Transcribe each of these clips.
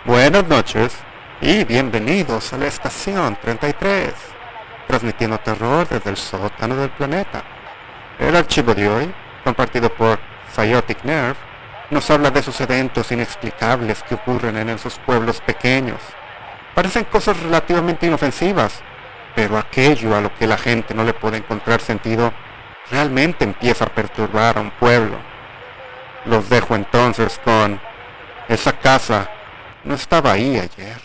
Buenas noches y bienvenidos a la estación 33, transmitiendo terror desde el sótano del planeta. El archivo de hoy, compartido por Phaiotic Nerve, nos habla de esos eventos inexplicables que ocurren en esos pueblos pequeños. Parecen cosas relativamente inofensivas, pero aquello a lo que la gente no le puede encontrar sentido realmente empieza a perturbar a un pueblo. Los dejo entonces con esa casa. No estaba ahí ayer.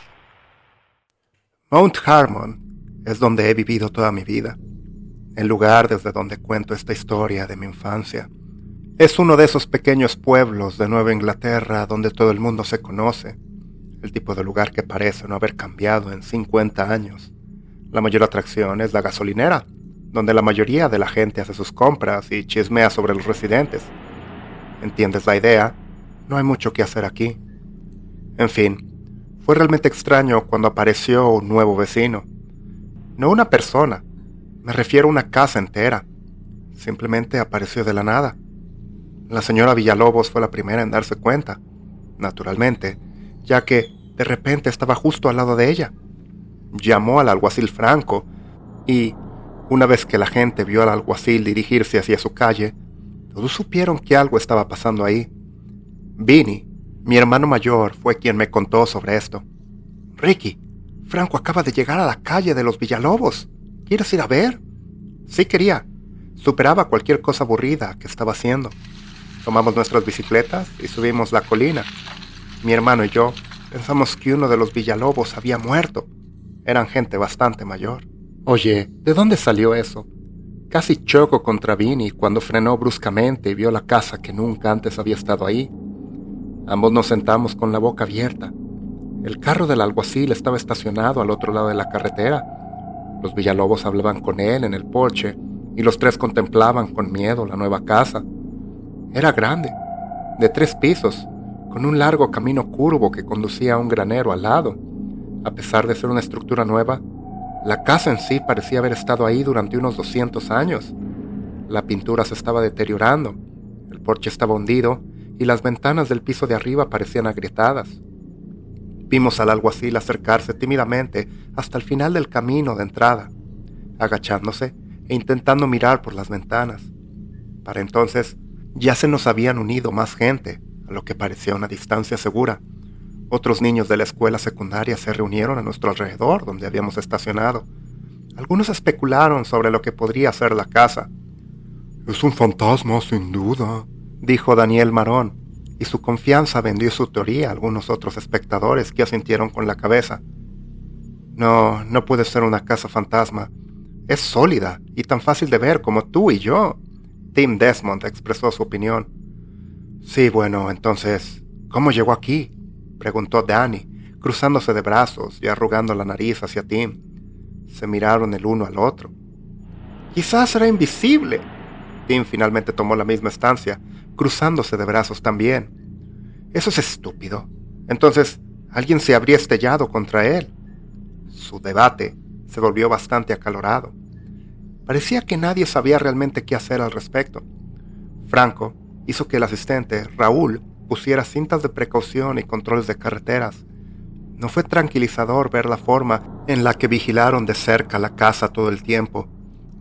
Mount Harmon es donde he vivido toda mi vida, el lugar desde donde cuento esta historia de mi infancia. Es uno de esos pequeños pueblos de Nueva Inglaterra donde todo el mundo se conoce, el tipo de lugar que parece no haber cambiado en 50 años. La mayor atracción es la gasolinera, donde la mayoría de la gente hace sus compras y chismea sobre los residentes. ¿Entiendes la idea? No hay mucho que hacer aquí. En fin, fue realmente extraño cuando apareció un nuevo vecino. No una persona, me refiero a una casa entera. Simplemente apareció de la nada. La señora Villalobos fue la primera en darse cuenta, naturalmente, ya que de repente estaba justo al lado de ella. Llamó al alguacil Franco y, una vez que la gente vio al alguacil dirigirse hacia su calle, todos supieron que algo estaba pasando ahí. Vinny, mi hermano mayor, fue quien me contó sobre esto. «Ricky, Franco acaba de llegar a la calle de los Villalobos. ¿Quieres ir a ver?» Sí quería. Superaba cualquier cosa aburrida que estaba haciendo. Tomamos nuestras bicicletas y subimos la colina. Mi hermano y yo pensamos que uno de los Villalobos había muerto. Eran gente bastante mayor. Oye, ¿de dónde salió eso? Casi choco contra Vinny cuando frenó bruscamente y vio la casa que nunca antes había estado ahí. Ambos nos sentamos con la boca abierta. El carro del alguacil estaba estacionado al otro lado de la carretera. Los Villalobos hablaban con él en el porche y los tres contemplaban con miedo la nueva casa. Era grande, de 3 pisos, con un largo camino curvo que conducía a un granero al lado. A pesar de ser una estructura nueva, la casa en sí parecía haber estado ahí durante unos 200 años. La pintura se estaba deteriorando, el porche estaba hundido y las ventanas del piso de arriba parecían agrietadas. Vimos al alguacil acercarse tímidamente hasta el final del camino de entrada, agachándose e intentando mirar por las ventanas. Para entonces, ya se nos habían unido más gente, a lo que parecía una distancia segura. Otros niños de la escuela secundaria se reunieron a nuestro alrededor donde habíamos estacionado. Algunos especularon sobre lo que podría ser la casa. «Es un fantasma, sin duda», dijo Daniel Marón, y su confianza vendió su teoría a algunos otros espectadores que asintieron con la cabeza. «No, no puede ser una casa fantasma. Es sólida y tan fácil de ver como tú y yo». Tim Desmond expresó su opinión. «Sí, bueno, entonces, ¿cómo llegó aquí?», preguntó Danny, cruzándose de brazos y arrugando la nariz hacia Tim. Se miraron el uno al otro. «Quizás era invisible». Tim finalmente tomó la misma estancia, cruzándose de brazos también. «Eso es estúpido. Entonces, alguien se habría estrellado contra él». Su debate se volvió bastante acalorado. Parecía que nadie sabía realmente qué hacer al respecto. Franco hizo que el asistente, Raúl, pusiera cintas de precaución y controles de carreteras. No fue tranquilizador ver la forma en la que vigilaron de cerca la casa todo el tiempo,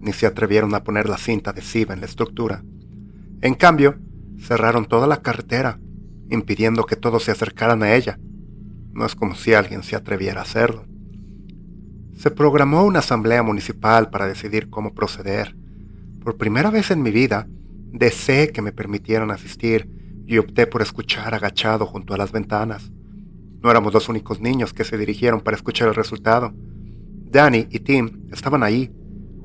ni se atrevieron a poner la cinta adhesiva en la estructura. En cambio, cerraron toda la carretera, impidiendo que todos se acercaran a ella. No es como si alguien se atreviera a hacerlo. Se programó una asamblea municipal para decidir cómo proceder. Por primera vez en mi vida, deseé que me permitieran asistir y opté por escuchar agachado junto a las ventanas. No éramos los únicos niños que se dirigieron para escuchar el resultado. Danny y Tim estaban ahí,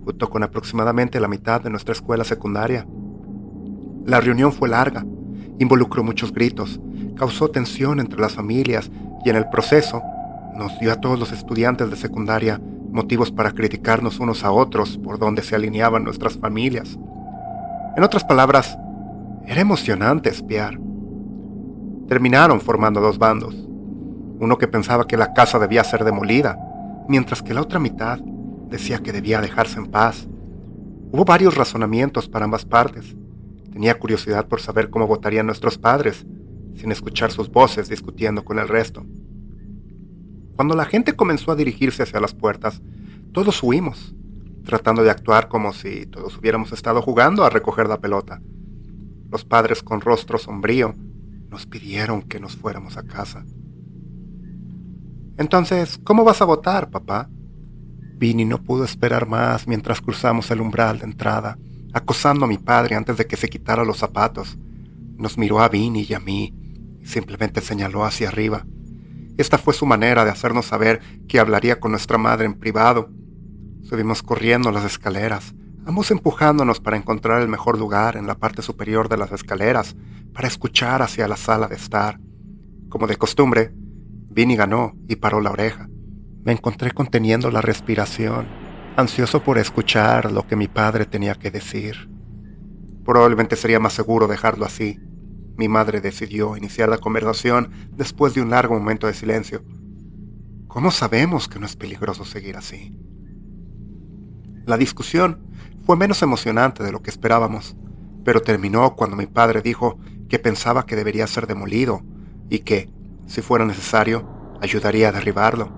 junto con aproximadamente la mitad de nuestra escuela secundaria. La reunión fue larga, involucró muchos gritos, causó tensión entre las familias y en el proceso nos dio a todos los estudiantes de secundaria motivos para criticarnos unos a otros por donde se alineaban nuestras familias. En otras palabras, era emocionante espiar. Terminaron formando 2 bandos. Uno que pensaba que la casa debía ser demolida, mientras que la otra mitad decía que debía dejarse en paz. Hubo varios razonamientos para ambas partes. Tenía curiosidad por saber cómo votarían nuestros padres, sin escuchar sus voces discutiendo con el resto. Cuando la gente comenzó a dirigirse hacia las puertas, todos huimos, tratando de actuar como si todos hubiéramos estado jugando a recoger la pelota. Los padres con rostro sombrío nos pidieron que nos fuéramos a casa. Entonces, ¿cómo vas a votar, papá? Vinny no pudo esperar más mientras cruzamos el umbral de entrada, acosando a mi padre antes de que se quitara los zapatos. Nos miró a Vinny y a mí y simplemente señaló hacia arriba. Esta fue su manera de hacernos saber que hablaría con nuestra madre en privado. Subimos corriendo las escaleras, ambos empujándonos para encontrar el mejor lugar en la parte superior de las escaleras para escuchar hacia la sala de estar. Como de costumbre, Vinny ganó y paró la oreja. Me encontré conteniendo la respiración, ansioso por escuchar lo que mi padre tenía que decir. Probablemente sería más seguro dejarlo así. Mi madre decidió iniciar la conversación después de un largo momento de silencio. ¿Cómo sabemos que no es peligroso seguir así? La discusión fue menos emocionante de lo que esperábamos, pero terminó cuando mi padre dijo que pensaba que debería ser demolido y que, si fuera necesario, ayudaría a derribarlo.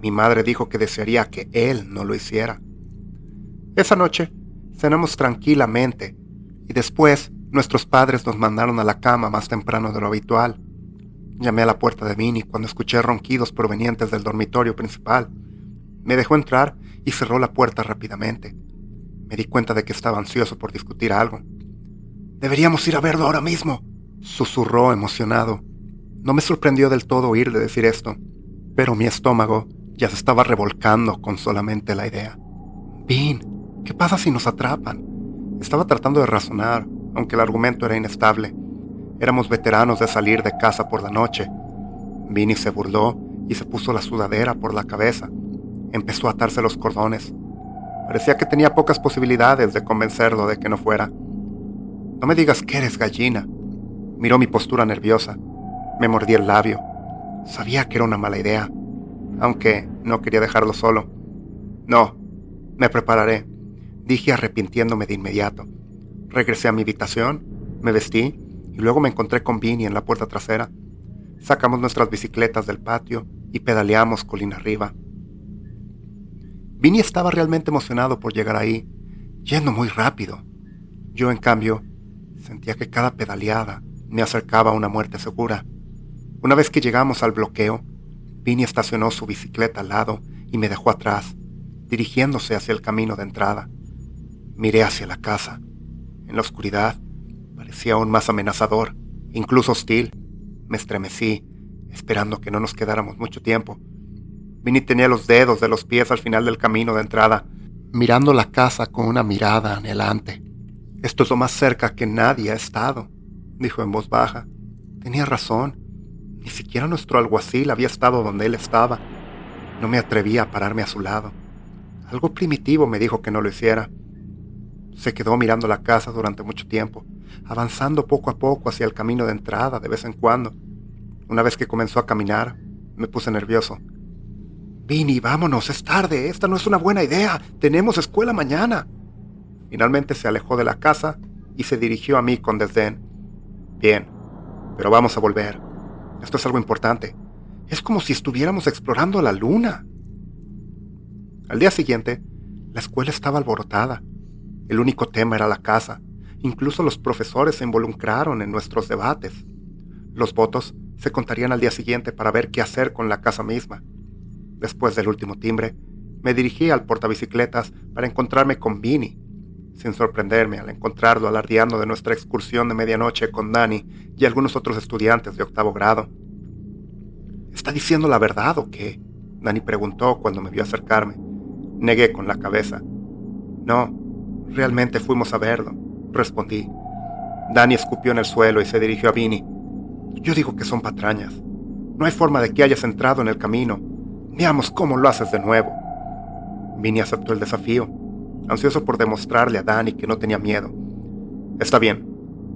Mi madre dijo que desearía que él no lo hiciera. Esa noche cenamos tranquilamente y después nuestros padres nos mandaron a la cama más temprano de lo habitual. Llamé a la puerta de Vinny cuando escuché ronquidos provenientes del dormitorio principal. Me dejó entrar y cerró la puerta rápidamente. Me di cuenta de que estaba ansioso por discutir algo. «Deberíamos ir a verlo ahora mismo», susurró emocionado. No me sorprendió del todo oírle decir esto, pero mi estómago ya se estaba revolcando con solamente la idea. «Vin, ¿qué pasa si nos atrapan?» Estaba tratando de razonar, aunque el argumento era inestable. Éramos veteranos de salir de casa por la noche. Vinny se burló y se puso la sudadera por la cabeza. Empezó a atarse los cordones. Parecía que tenía pocas posibilidades de convencerlo de que no fuera. «No me digas que eres gallina». Miró mi postura nerviosa. Me mordí el labio. Sabía que era una mala idea, aunque no quería dejarlo solo. «No, me prepararé», dije arrepintiéndome de inmediato. Regresé a mi habitación, me vestí y luego me encontré con Vinny en la puerta trasera. Sacamos nuestras bicicletas del patio y pedaleamos colina arriba. Vinny estaba realmente emocionado por llegar ahí, yendo muy rápido. Yo, en cambio, sentía que cada pedaleada me acercaba a una muerte segura. Una vez que llegamos al bloqueo, Vinny estacionó su bicicleta al lado y me dejó atrás, dirigiéndose hacia el camino de entrada. Miré hacia la casa. En la oscuridad parecía aún más amenazador, incluso hostil. Me estremecí, esperando que no nos quedáramos mucho tiempo. Vinny tenía los dedos de los pies al final del camino de entrada, mirando la casa con una mirada anhelante. «Esto es lo más cerca que nadie ha estado», dijo en voz baja. Tenía razón. Ni siquiera nuestro alguacil había estado donde él estaba. No me atrevía a pararme a su lado. Algo primitivo me dijo que no lo hiciera. Se quedó mirando la casa durante mucho tiempo, avanzando poco a poco hacia el camino de entrada de vez en cuando. Una vez que comenzó a caminar, me puse nervioso. «Vinny, vámonos, es tarde, esta no es una buena idea, tenemos escuela mañana». Finalmente se alejó de la casa y se dirigió a mí con desdén. «Bien, pero vamos a volver. Esto es algo importante. Es como si estuviéramos explorando la luna». Al día siguiente, la escuela estaba alborotada. El único tema era la casa. Incluso los profesores se involucraron en nuestros debates. Los votos se contarían al día siguiente para ver qué hacer con la casa misma. Después del último timbre, me dirigí al portabicicletas para encontrarme con Vinny, sin sorprenderme al encontrarlo alardeando de nuestra excursión de medianoche con Dani y algunos otros estudiantes de 8º grado. «¿Está diciendo la verdad o qué?», Dani preguntó cuando me vio acercarme. Negué con la cabeza. «No, realmente fuimos a verlo», respondí. Dani escupió en el suelo y se dirigió a Vinny. «Yo digo que son patrañas. No hay forma de que hayas entrado en el camino. Veamos cómo lo haces de nuevo». Vinny aceptó el desafío, ansioso por demostrarle a Dani que no tenía miedo. «Está bien,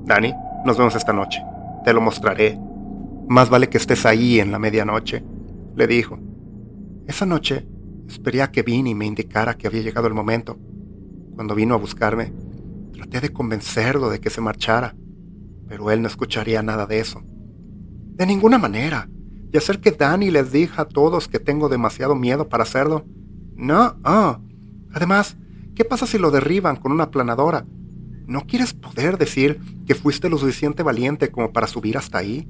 Dani, nos vemos esta noche. Te lo mostraré. Más vale que estés ahí en la medianoche», le dijo. Esa noche esperé a que Vinny me indicara que había llegado el momento. Cuando vino a buscarme, traté de convencerlo de que se marchara, pero él no escucharía nada de eso. «De ninguna manera. y hacer que Danny les diga a todos que tengo demasiado miedo para hacerlo. No. Además, ¿qué pasa si lo derriban con una aplanadora? ¿No quieres poder decir que fuiste lo suficiente valiente como para subir hasta ahí?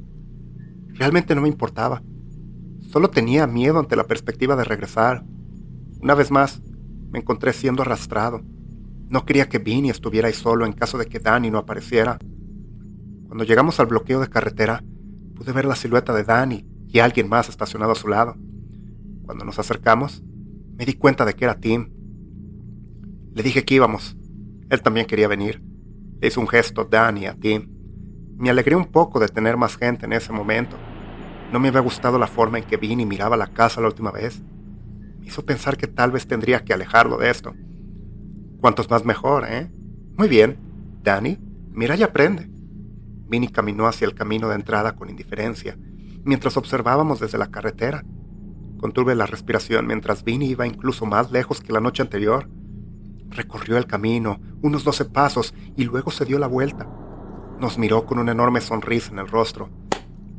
Realmente no me importaba. Solo tenía miedo ante la perspectiva de regresar. Una vez más, me encontré siendo arrastrado. No quería que Vinny estuviera ahí solo en caso de que Danny no apareciera. Cuando llegamos al bloqueo de carretera, pude ver la silueta de Danny y alguien más estacionado a su lado. Cuando nos acercamos, me di cuenta de que era Tim. Le dije que íbamos. Él también quería venir. Le hizo un gesto Danny a Tim. Me alegré un poco de tener más gente en ese momento. No me había gustado la forma en que Vinny miraba la casa la última vez. Me hizo pensar que tal vez tendría que alejarlo de esto. Cuantos más mejor, ¿eh? Muy bien, Danny, mira y aprende. Vinny caminó hacia el camino de entrada con indiferencia, mientras observábamos desde la carretera. Contuve la respiración mientras Vinny iba incluso más lejos que la noche anterior. Recorrió el camino, unos 12 pasos, y luego se dio la vuelta. Nos miró con una enorme sonrisa en el rostro.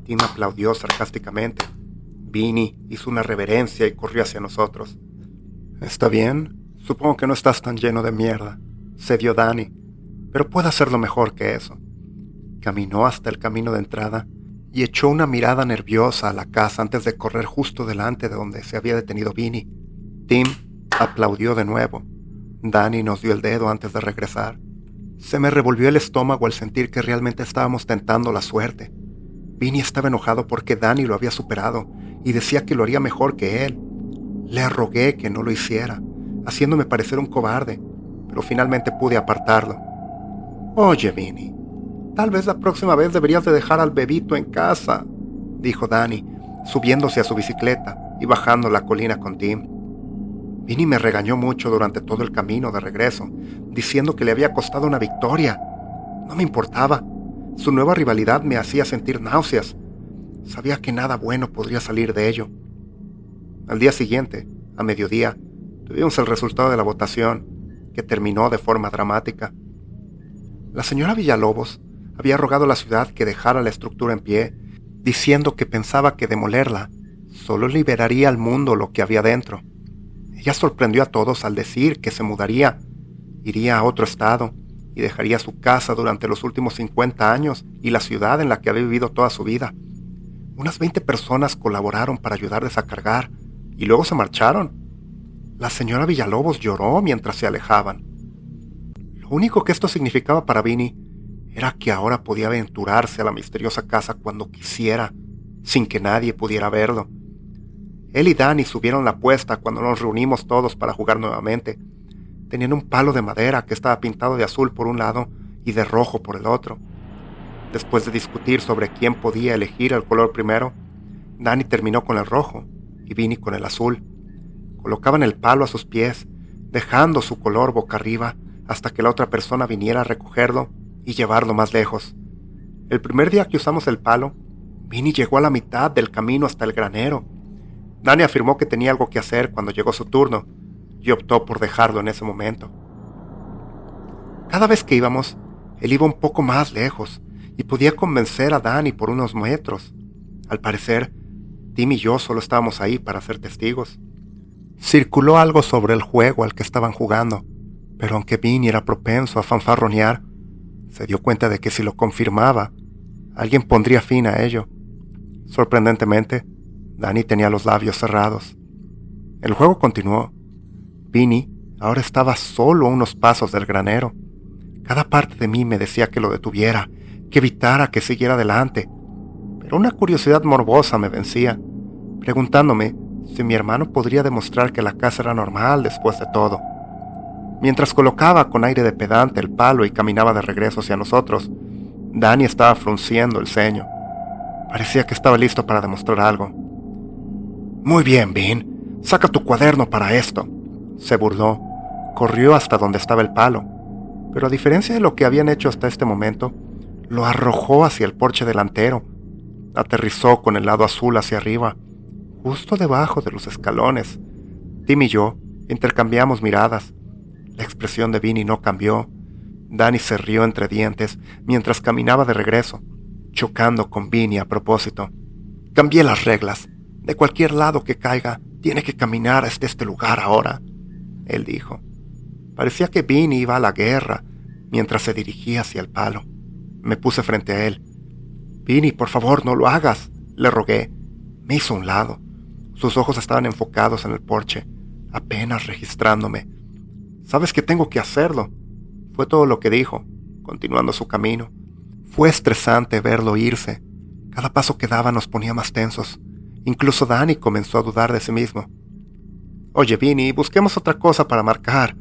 Tim aplaudió sarcásticamente. Vinny hizo una reverencia y corrió hacia nosotros. «Está bien, supongo que no estás tan lleno de mierda», cedió Danny, «pero puedo hacerlo mejor que eso». Caminó hasta el camino de entrada y echó una mirada nerviosa a la casa antes de correr justo delante de donde se había detenido Vinny. Tim aplaudió de nuevo. Danny nos dio el dedo antes de regresar. Se me revolvió el estómago al sentir que realmente estábamos tentando la suerte. Vinny estaba enojado porque Danny lo había superado y decía que lo haría mejor que él. Le rogué que no lo hiciera, haciéndome parecer un cobarde, pero finalmente pude apartarlo. «Oye, Vinny, tal vez la próxima vez deberías de dejar al bebito en casa», dijo Danny, subiéndose a su bicicleta y bajando la colina con Tim. Vinny me regañó mucho durante todo el camino de regreso, diciendo que le había costado una victoria. No me importaba. Su nueva rivalidad me hacía sentir náuseas. Sabía que nada bueno podría salir de ello. Al día siguiente, a mediodía, tuvimos el resultado de la votación, que terminó de forma dramática. La señora Villalobos había rogado a la ciudad que dejara la estructura en pie, diciendo que pensaba que demolerla solo liberaría al mundo lo que había dentro. Ella sorprendió a todos al decir que se mudaría, iría a otro estado y dejaría su casa durante los últimos 50 años y la ciudad en la que había vivido toda su vida. Unas 20 personas colaboraron para ayudarles a cargar y luego se marcharon. La señora Villalobos lloró mientras se alejaban. Lo único que esto significaba para Vinny era que ahora podía aventurarse a la misteriosa casa cuando quisiera, sin que nadie pudiera verlo. Él y Danny subieron la apuesta cuando nos reunimos todos para jugar nuevamente. Tenían un palo de madera que estaba pintado de azul por un lado y de rojo por el otro. Después de discutir sobre quién podía elegir el color primero, Danny terminó con el rojo y Vinny con el azul. Colocaban el palo a sus pies, dejando su color boca arriba hasta que la otra persona viniera a recogerlo y llevarlo más lejos. El primer día que usamos el palo, Vinny llegó a la mitad del camino hasta el granero. Danny afirmó que tenía algo que hacer cuando llegó su turno y optó por dejarlo en ese momento. Cada vez que íbamos, él iba un poco más lejos y podía convencer a Danny por unos metros. Al parecer, Tim y yo solo estábamos ahí para ser testigos. Circuló algo sobre el juego al que estaban jugando, pero aunque Vinny era propenso a fanfarronear, se dio cuenta de que si lo confirmaba, alguien pondría fin a ello. Sorprendentemente, Danny tenía los labios cerrados. El juego continuó. Vinny ahora estaba solo a unos pasos del granero. Cada parte de mí me decía que lo detuviera, que evitara que siguiera adelante, pero una curiosidad morbosa me vencía, preguntándome si mi hermano podría demostrar que la casa era normal después de todo. Mientras colocaba con aire de pedante el palo y caminaba de regreso hacia nosotros, Danny estaba frunciendo el ceño. Parecía que estaba listo para demostrar algo. «Muy bien, Vin, saca tu cuaderno para esto», se burló. Corrió hasta donde estaba el palo, pero a diferencia de lo que habían hecho hasta este momento, lo arrojó hacia el porche delantero. Aterrizó con el lado azul hacia arriba, justo debajo de los escalones. Tim y yo intercambiamos miradas. La expresión de Vinny no cambió. Danny se rió entre dientes mientras caminaba de regreso, chocando con Vinny a propósito. Cambié las reglas. De cualquier lado que caiga, tiene que caminar hasta este lugar ahora, él dijo. Parecía que Vinny iba a la guerra mientras se dirigía hacia el palo. Me puse frente a él. Vinny, por favor, no lo hagas, le rogué. Me hizo a un lado. Sus ojos estaban enfocados en el porche, apenas registrándome. Sabes que tengo que hacerlo. Fue todo lo que dijo, continuando su camino. Fue estresante verlo irse. Cada paso que daba nos ponía más tensos. Incluso Danny comenzó a dudar de sí mismo. Oye, Vinny, busquemos otra cosa para marcar.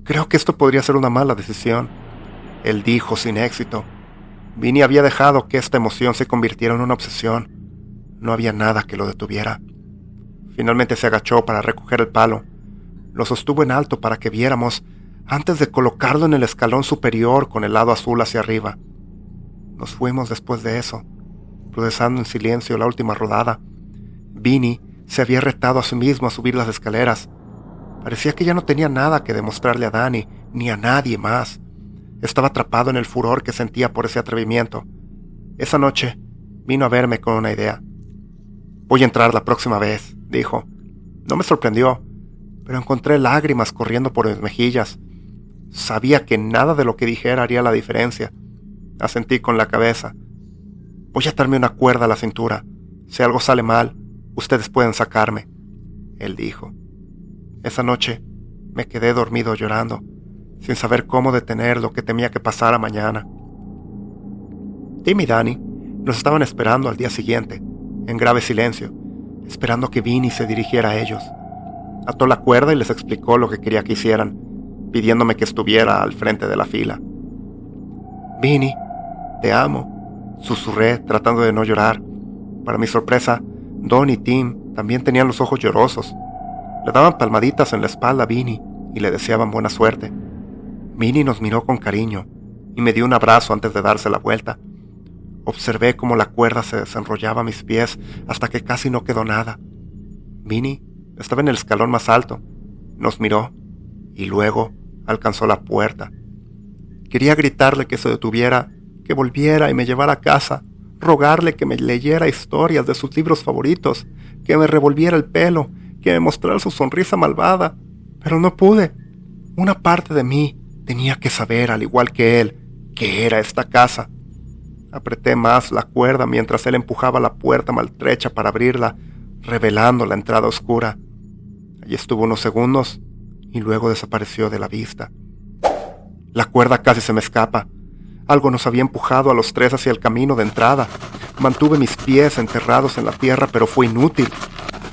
Creo que esto podría ser una mala decisión, él dijo sin éxito. Vinny había dejado que esta emoción se convirtiera en una obsesión. No había nada que lo detuviera. Finalmente se agachó para recoger el palo. Lo sostuvo en alto para que viéramos antes de colocarlo en el escalón superior con el lado azul hacia arriba. Nos fuimos después de eso, procesando en silencio la última rodada. Vinny se había retado a sí mismo a subir las escaleras. Parecía que ya no tenía nada que demostrarle a Danny ni a nadie más. Estaba atrapado en el furor que sentía por ese atrevimiento. Esa noche vino a verme con una idea. Voy a entrar la próxima vez, dijo. No me sorprendió, pero encontré lágrimas corriendo por mis mejillas. Sabía que nada de lo que dijera haría la diferencia. Asentí con la cabeza. Voy a atarme una cuerda a la cintura. Si algo sale mal, ustedes pueden sacarme, él dijo. Esa noche me quedé dormido llorando, sin saber cómo detener lo que temía que pasara mañana. Tim y Danny nos estaban esperando al día siguiente, en grave silencio, esperando que Vinny se dirigiera a ellos. Ató la cuerda y les explicó lo que quería que hicieran, pidiéndome que estuviera al frente de la fila. Vinny, te amo, susurré tratando de no llorar. Para mi sorpresa, Don y Tim también tenían los ojos llorosos. Le daban palmaditas en la espalda a Vinny y le deseaban buena suerte. Vinny nos miró con cariño y me dio un abrazo antes de darse la vuelta. Observé cómo la cuerda se desenrollaba a mis pies hasta que casi no quedó nada. Vinny estaba en el escalón más alto. Nos miró y luego alcanzó la puerta. Quería gritarle que se detuviera, que volviera y me llevara a casa, rogarle que me leyera historias de sus libros favoritos, que me revolviera el pelo, que me mostrara su sonrisa malvada, pero no pude. Una parte de mí tenía que saber, al igual que él, qué era esta casa. Apreté más la cuerda mientras él empujaba la puerta maltrecha para abrirla, revelando la entrada oscura. Allí estuvo unos segundos y luego desapareció de la vista. La cuerda casi se me escapa. Algo nos había empujado a los tres hacia el camino de entrada. Mantuve mis pies enterrados en la tierra, pero fue inútil.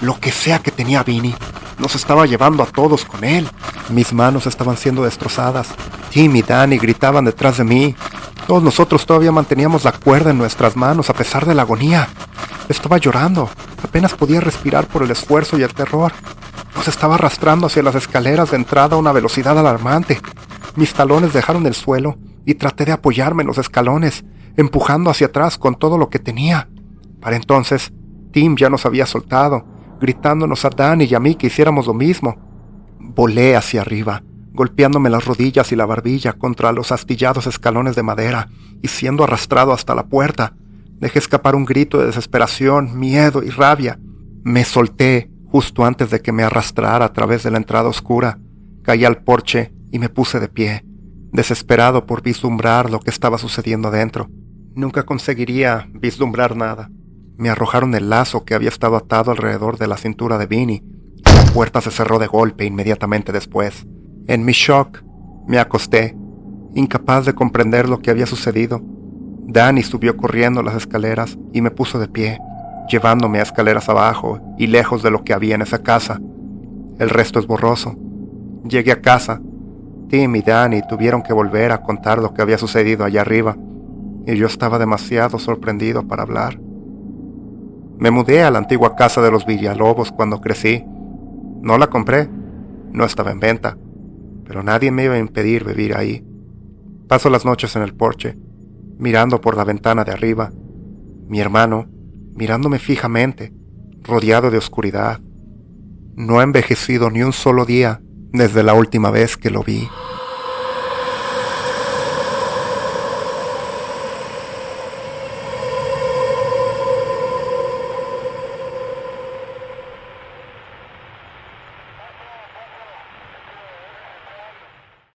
Lo que sea que tenía Vinny, nos estaba llevando a todos con él. Mis manos estaban siendo destrozadas. Tim y Danny gritaban detrás de mí. Todos nosotros todavía manteníamos la cuerda en nuestras manos a pesar de la agonía. Estaba llorando. Apenas podía respirar por el esfuerzo y el terror. Nos estaba arrastrando hacia las escaleras de entrada a una velocidad alarmante. Mis talones dejaron el suelo y traté de apoyarme en los escalones, empujando hacia atrás con todo lo que tenía. Para entonces, Tim ya nos había soltado, gritándonos a Danny y a mí que hiciéramos lo mismo. Volé hacia arriba, golpeándome las rodillas y la barbilla contra los astillados escalones de madera y siendo arrastrado hasta la puerta. Dejé escapar un grito de desesperación, miedo y rabia. Me solté justo antes de que me arrastrara a través de la entrada oscura. Caí al porche y me puse de pie, desesperado por vislumbrar lo que estaba sucediendo adentro. Nunca conseguiría vislumbrar nada. Me arrojaron el lazo que había estado atado alrededor de la cintura de Vinny. La puerta se cerró de golpe inmediatamente después. En mi shock, me acosté, incapaz de comprender lo que había sucedido. Danny subió corriendo las escaleras y me puso de pie, llevándome a escaleras abajo y lejos de lo que había en esa casa. El resto es borroso. Llegué a casa. Tim y Danny tuvieron que volver a contar lo que había sucedido allá arriba, y yo estaba demasiado sorprendido para hablar. Me mudé a la antigua casa de los Villalobos cuando crecí. No la compré, no estaba en venta, pero nadie me iba a impedir vivir ahí. Paso las noches en el porche, mirando por la ventana de arriba, mi hermano mirándome fijamente, rodeado de oscuridad. No ha envejecido ni un solo día desde la última vez que lo vi.